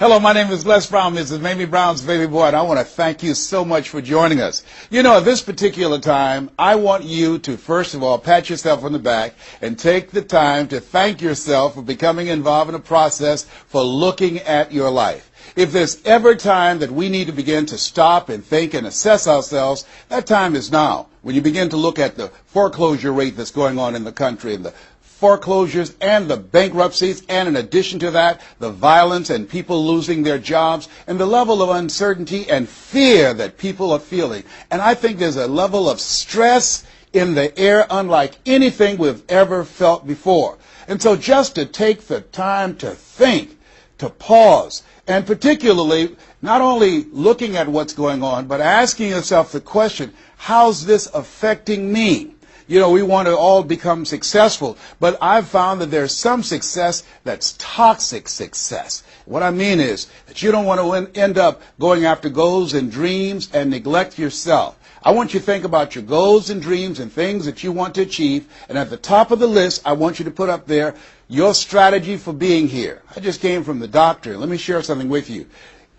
Hello, my name is Les Brown, Mrs. Mamie Brown's baby boy, and I want to thank you so much for joining us. You know, at this particular time, I want you to, first of all, pat yourself on the back and take the time to thank yourself for becoming involved in a process for looking at your life. If there's ever time that we need to begin to stop and think and assess ourselves, that time is now. When you begin to look at the foreclosure rate that's going on in the country and the foreclosures and the bankruptcies, and in addition to that, the violence and people losing their jobs and the level of uncertainty and fear that people are feeling. And I think there's a level of stress in the air unlike anything we've ever felt before. And so just to take the time to think, to pause, and particularly not only looking at what's going on, but asking yourself the question, how's this affecting me? You know, we want to all become successful, but I've found that there's some success that's toxic success. What I mean is that you don't want to end up going after goals and dreams and neglect yourself. I want you to think about your goals and dreams and things that you want to achieve, and at the top of the list, I want you to put up there your strategy for being here. I just came from the doctor. Let me share something with you.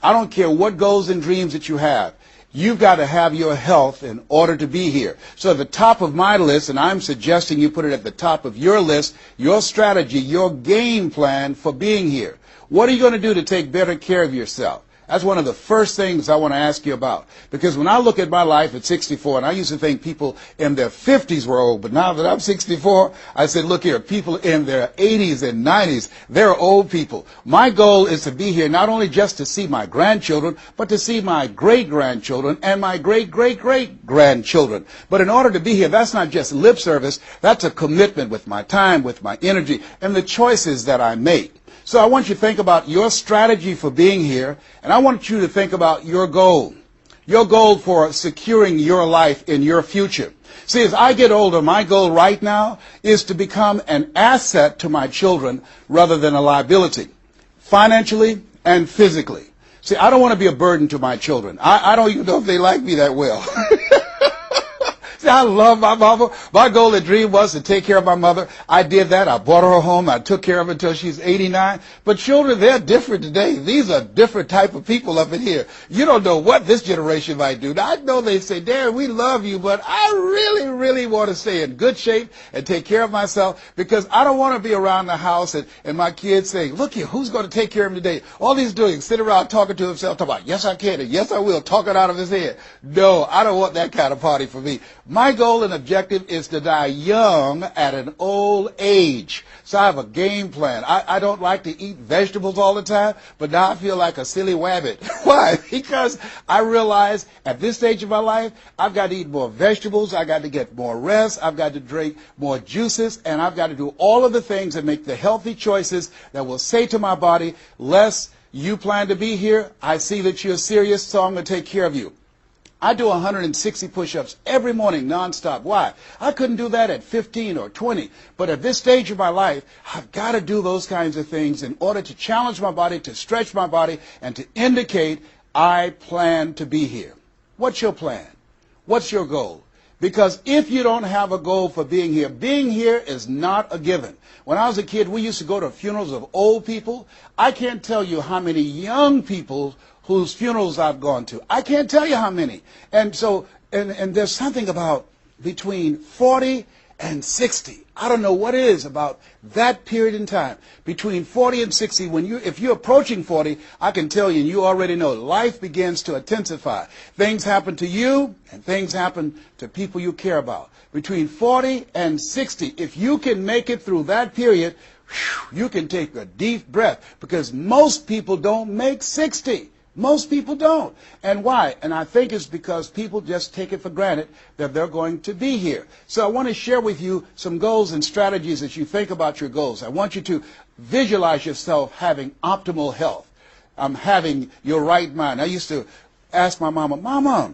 I don't care what goals and dreams that you have. You've got to have your health in order to be here. So at the top of my list, and I'm suggesting you put it at the top of your list, your strategy, your game plan for being here. What are you going to do to take better care of yourself? That's one of the first things I want to ask you about. Because when I look at my life at 64, and I used to think people in their 50s were old, but now that I'm 64, I said, look here, people in their 80s and 90s, they're old people. My goal is to be here not only just to see my grandchildren, but to see my great-grandchildren and my great-great-great-grandchildren. But in order to be here, that's not just lip service, that's a commitment with my time, with my energy, and the choices that I make. So I want you to think about your strategy for being here, and I want you to think about your goal for securing your life in your future. See, as I get older, my goal right now is to become an asset to my children rather than a liability, financially and physically. See, I don't want to be a burden to my children. I don't even know if they like me that well. See, I love my mama. My goal and dream was to take care of my mother. I did that. I brought her home. I took care of her until she's 89. But children, they're different today. These are different type of people up in here. You don't know what this generation might do. Now, I know they say, Dad, we love you, but I really, really want to stay in good shape and take care of myself because I don't want to be around the house and my kids saying, look here, who's going to take care of him today? All he's doing is sit around talking to himself, talking about, yes, I can, and yes, I will, talking out of his head. No, I don't want that kind of party for me. My goal and objective is to die young at an old age. So I have a game plan. I don't like to eat vegetables all the time, but now I feel like a silly wabbit. Why? Because I realize at this stage of my life, I've got to eat more vegetables, I've got to get more rest, I've got to drink more juices, and I've got to do all of the things that make the healthy choices that will say to my body, Les, you plan to be here, I see that you're serious, so I'm going to take care of you. I do 160 push-ups every morning nonstop. Why? I couldn't do that at 15 or 20. But at this stage of my life, I've got to do those kinds of things in order to challenge my body, to stretch my body, and to indicate I plan to be here. What's your plan? What's your goal? Because if you don't have a goal for being here is not a given. When I was a kid, we used to go to funerals of old people. I can't tell you how many young people whose funerals I've gone to. I can't tell you how many. And so, and there's something about between 40 and 60. I don't know what it is about that period in time. Between 40 and 60, if you're approaching 40, I can tell you, and you already know, life begins to intensify. Things happen to you, and things happen to people you care about. Between 40 and 60, if you can make it through that period, you can take a deep breath, because most people don't make 60. Most people don't. And why? And I think it's because people just take it for granted that they're going to be here. So I want to share with you some goals and strategies as you think about your goals. I want you to visualize yourself having optimal health. Having your right mind. I used to ask my mama, Mama,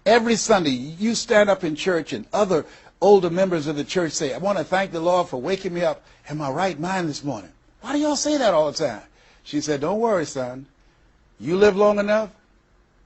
every Sunday you stand up in church and other older members of the church say, I want to thank the Lord for waking me up in my right mind this morning. Why do y'all say that all the time? She said, don't worry, son. You live long enough,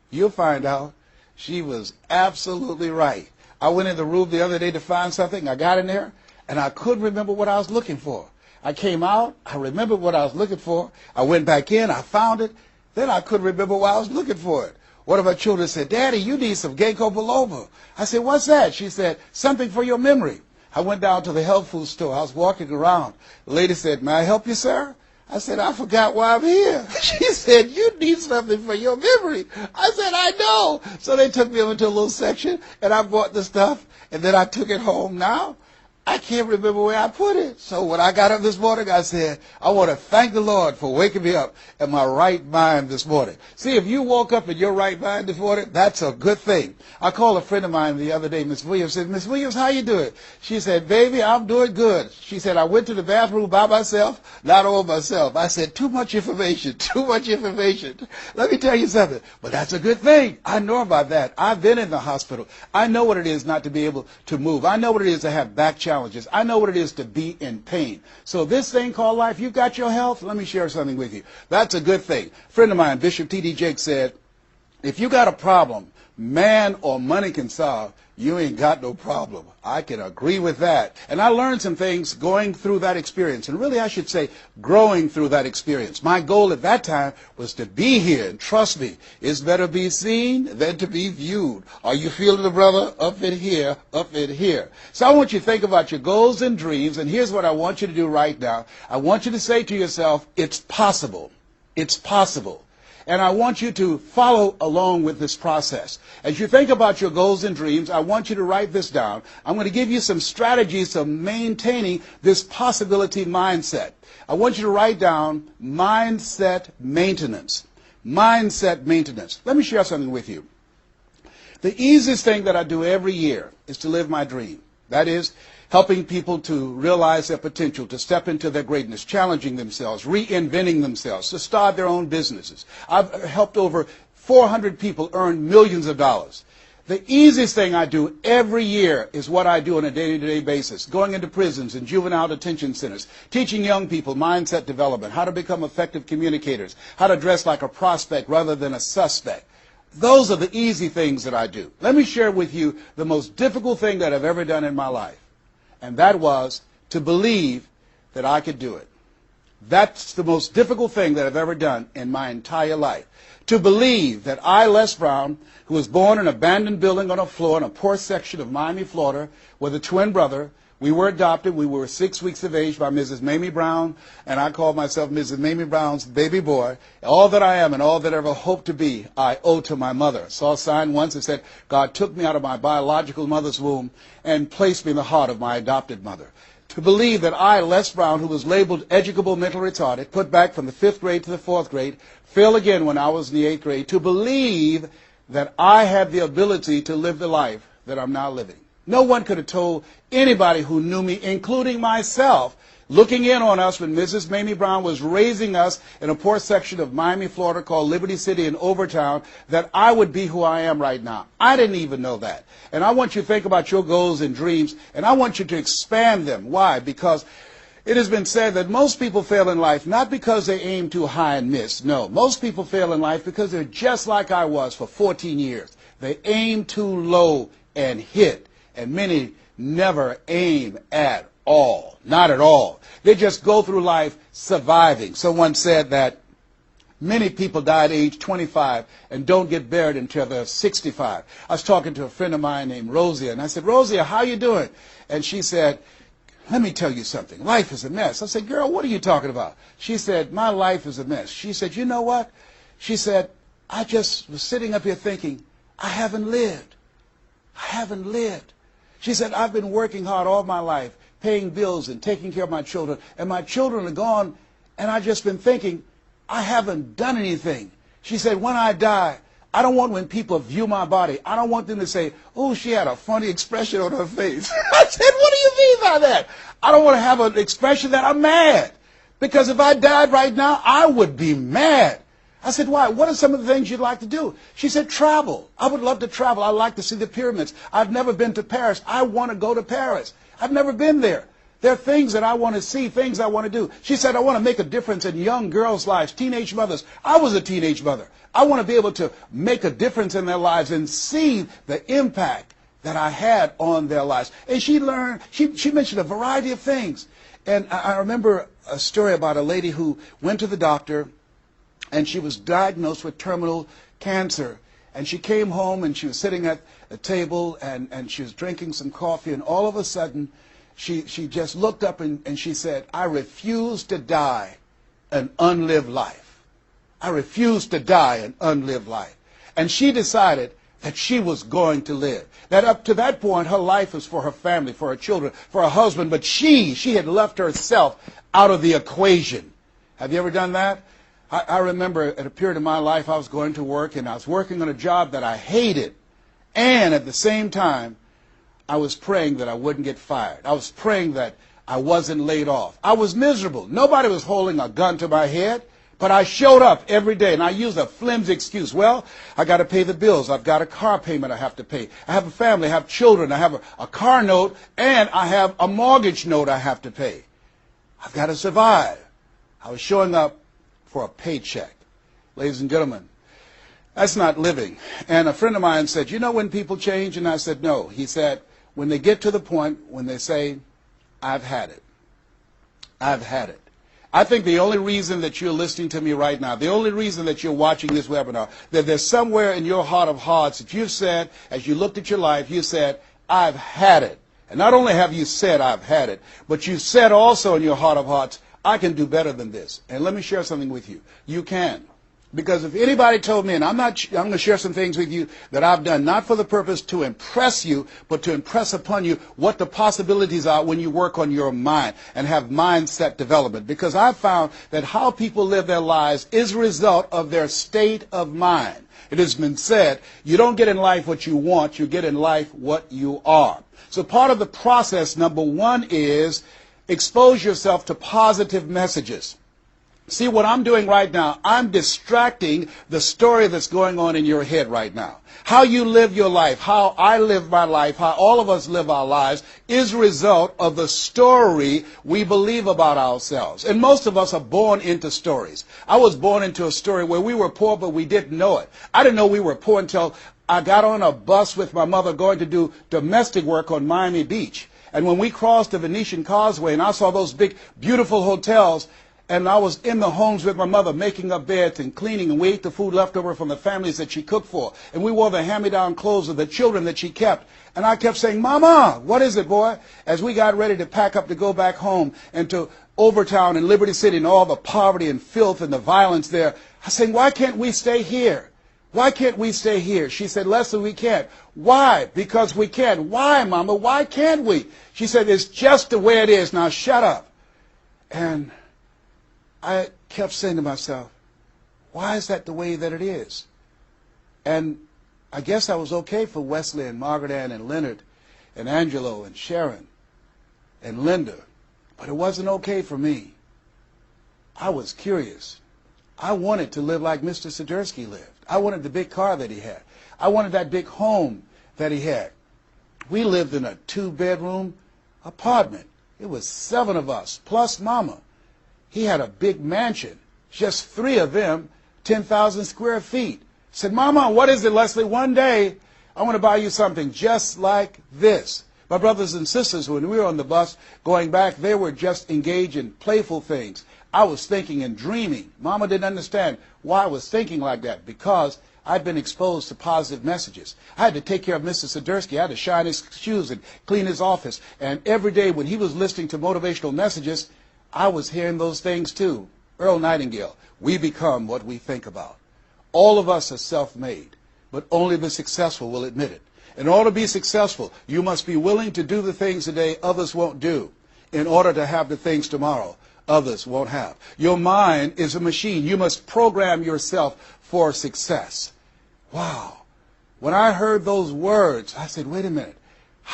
you'll find out. She was absolutely right. I went in the room the other day to find something. I got in there, and I couldn't remember what I was looking for. I came out, I remembered what I was looking for. I went back in, I found it. Then I couldn't remember why I was looking for it. One of my children said, Daddy, you need some ginkgo biloba. I said, what's that? She said, something for your memory. I went down to the health food store. I was walking around. The lady said, may I help you, sir? I said, I forgot why I'm here. She said, you need something for your memory. I said, I know. So they took me over to a little section, and I bought the stuff, and then I took it home. Now, I can't remember where I put it. So when I got up this morning, I said, I want to thank the Lord for waking me up in my right mind this morning. See, if you woke up in your right mind this morning, that's a good thing. I called a friend of mine the other day, Miss Williams, said, Miss Williams, how you doing? She said, baby, I'm doing good. She said, I went to the bathroom by myself, not all myself. I said, too much information, too much information. Let me tell you something, but that's a good thing. I know about that. I've been in the hospital. I know what it is not to be able to move. I know what it is to have back challenges. I know what it is to be in pain. So this thing called life, you've got your health. Let me share something with you. That's a good thing. A friend of mine, Bishop T.D. Jakes, said, if you got a problem man or money can solve, you ain't got no problem. I can agree with that. And I learned some things going through that experience. And really, I should say, growing through that experience. My goal at that time was to be here. And trust me, it's better be seen than to be viewed. Are you feeling it, brother? Up in here, up in here. So I want you to think about your goals and dreams. And here's what I want you to do right now. I want you to say to yourself, it's possible. It's possible. And I want you to follow along with this process. As you think about your goals and dreams, I want you to write this down. I'm going to give you some strategies for maintaining this possibility mindset. I want you to write down mindset maintenance. Mindset maintenance. Let me share something with you. The easiest thing that I do every year is to live my dream. That is, helping people to realize their potential, to step into their greatness, challenging themselves, reinventing themselves, to start their own businesses. I've helped over 400 people earn millions of dollars. The easiest thing I do every year is what I do on a day-to-day basis, going into prisons and juvenile detention centers, teaching young people mindset development, how to become effective communicators, how to dress like a prospect rather than a suspect. Those are the easy things that I do. Let me share with you the most difficult thing that I've ever done in my life. And that was to believe that I could do it. That's the most difficult thing that I've ever done in my entire life. To believe that I, Les Brown, who was born in an abandoned building on a floor in a poor section of Miami, Florida, with a twin brother. We were adopted. We were 6 weeks of age by Mrs. Mamie Brown, and I called myself Mrs. Mamie Brown's baby boy. All that I am and all that I ever hope to be, I owe to my mother. I saw a sign once that said, God took me out of my biological mother's womb and placed me in the heart of my adopted mother. To believe that I, Les Brown, who was labeled educable mentally retarded, put back from the 5th grade to the 4th grade, failed again when I was in the 8th grade, to believe that I had the ability to live the life that I'm now living. No one could have told anybody who knew me, including myself, looking in on us when Mrs. Mamie Brown was raising us in a poor section of Miami, Florida called Liberty City in Overtown, that I would be who I am right now. I didn't even know that. And I want you to think about your goals and dreams, and I want you to expand them. Why? Because it has been said that most people fail in life not because they aim too high and miss. No, most people fail in life because they're just like I was for 14 years. They aim too low and hit. And many never aim at all. Not at all. They just go through life surviving. Someone said that many people die at age 25 and don't get buried until they're 65. I was talking to a friend of mine named Rosia, and I said, Rosia, how you doing? And she said, let me tell you something. Life is a mess. I said, girl, what are you talking about? She said, my life is a mess. She said, you know what? She said, I just was sitting up here thinking, I haven't lived. I haven't lived. She said, I've been working hard all my life, paying bills and taking care of my children, and my children are gone, and I've just been thinking, I haven't done anything. She said, when I die, I don't want when people view my body, I don't want them to say, oh, she had a funny expression on her face. I said, what do you mean by that? I don't want to have an expression that I'm mad. Because if I died right now, I would be mad. I said, why? What are some of the things you'd like to do? She said, travel. I would love to travel. I'd like to see the pyramids. I've never been to Paris. I want to go to Paris. I've never been there. There are things that I want to see, things I want to do. She said, I want to make a difference in young girls' lives, teenage mothers. I was a teenage mother. I want to be able to make a difference in their lives and see the impact that I had on their lives. And she learned, she mentioned a variety of things. And I remember a story about a lady who went to the doctor, and she was diagnosed with terminal cancer. And she came home, and she was sitting at a table, and she was drinking some coffee, and all of a sudden, she just looked up and she said, "I refuse to die an unlived life. I refuse to die an unlived life." And she decided that she was going to live. That up to that point, her life was for her family, for her children, for her husband, but she had left herself out of the equation. Have you ever done that? I remember at a period of my life, I was going to work, and I was working on a job that I hated. And at the same time, I was praying that I wouldn't get fired. I was praying that I wasn't laid off. I was miserable. Nobody was holding a gun to my head. But I showed up every day, and I used a flimsy excuse. Well, I got to pay the bills. I've got a car payment I have to pay. I have a family. I have children. I have a car note, and I have a mortgage note I have to pay. I've got to survive. I was showing up for a paycheck. Ladies and gentlemen, that's not living. And a friend of mine said, "You know when people change?" And I said, "No." He said, "When they get to the point when they say, 'I've had it. I've had it.'" I think the only reason that you're listening to me right now, the only reason that you're watching this webinar, that there's somewhere in your heart of hearts that you've said, as you looked at your life, you said, "I've had it." And not only have you said, "I've had it," but you said also in your heart of hearts, "I can do better than this." And let me share something with you. You can. Because if anybody told me, and I'm going to share some things with you that I've done, not for the purpose to impress you, but to impress upon you what the possibilities are when you work on your mind and have mindset development. Because I've found that how people live their lives is a result of their state of mind. It has been said, you don't get in life what you want, you get in life what you are. So part of the process, number one, is expose yourself to positive messages. See, what I'm doing right now, I'm distracting the story that's going on in your head right now. How you live your life, how I live my life, how all of us live our lives is a result of the story we believe about ourselves. And most of us are born into stories. I was born into a story where we were poor, but we didn't know it. I didn't know we were poor until I got on a bus with my mother going to do domestic work on Miami Beach. And when we crossed the Venetian Causeway and I saw those big, beautiful hotels, and I was in the homes with my mother making up beds and cleaning, and we ate the food left over from the families that she cooked for. And we wore the hand-me-down clothes of the children that she kept. And I kept saying, "Mama, what is it, boy?" As we got ready to pack up to go back home and to Overtown and Liberty City and all the poverty and filth and the violence there, I was saying, "Why can't we stay here? Why can't we stay here?" She said, "Leslie, we can't." "Why?" "Because we can." "Why, Mama? Why can't we?" She said, "It's just the way it is. Now shut up." And I kept saying to myself, why is that the way that it is? And I guess I was okay for Wesley and Margaret Ann and Leonard and Angelo and Sharon and Linda, but it wasn't okay for me. I was curious. I wanted to live like Mr. Sidursky lived. I wanted the big car that he had. I wanted that big home that he had. We lived in a 2-bedroom apartment. It was 7 of us, plus Mama. He had a big mansion, just 3 of them, 10,000 square feet. I said, "Mama, what is it, Leslie? One day, I want to buy you something just like this." My brothers and sisters, when we were on the bus going back, they were just engaged in playful things. I was thinking and dreaming. Mama didn't understand why I was thinking like that, because I'd been exposed to positive messages. I had to take care of Mr. Sidursky. I had to shine his shoes and clean his office. And every day when he was listening to motivational messages, I was hearing those things too. Earl Nightingale, we become what we think about. All of us are self-made, but only the successful will admit it. In order to be successful, you must be willing to do the things today others won't do in order to have the things tomorrow others won't have. Your mind is a machine. You must program yourself for success. Wow. When I heard those words, I said, wait a minute.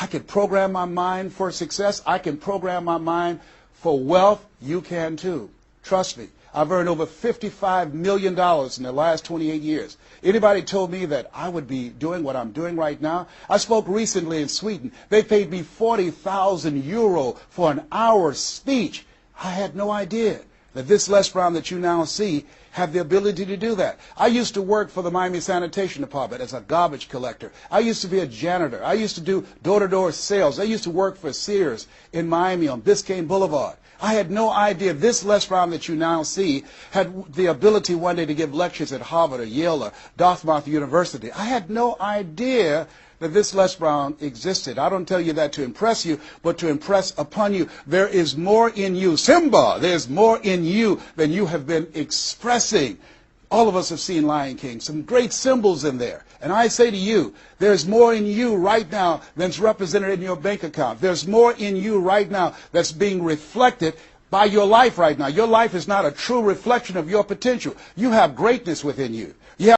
I can program my mind for success. I can program my mind for wealth. You can too. Trust me. I've earned over $55 million in the last 28 years. Anybody told me that I would be doing what I'm doing right now? I spoke recently in Sweden. They paid me 40,000 euro for an hour speech. I had no idea that this Les Brown that you now see had the ability to do that. I used to work for the Miami Sanitation Department as a garbage collector. I used to be a janitor. I used to do door-to-door sales. I used to work for Sears in Miami on Biscayne Boulevard. I had no idea this Les Brown that you now see had the ability one day to give lectures at Harvard or Yale or Dartmouth University. I had no idea that this Les Brown existed. I don't tell you that to impress you, but to impress upon you. There is more in you. Simba, there's more in you than you have been expressing. All of us have seen Lion King, some great symbols in there. And I say to you, there's more in you right now than's represented in your bank account. There's more in you right now that's being reflected by your life right now. Your life is not a true reflection of your potential. You have greatness within you.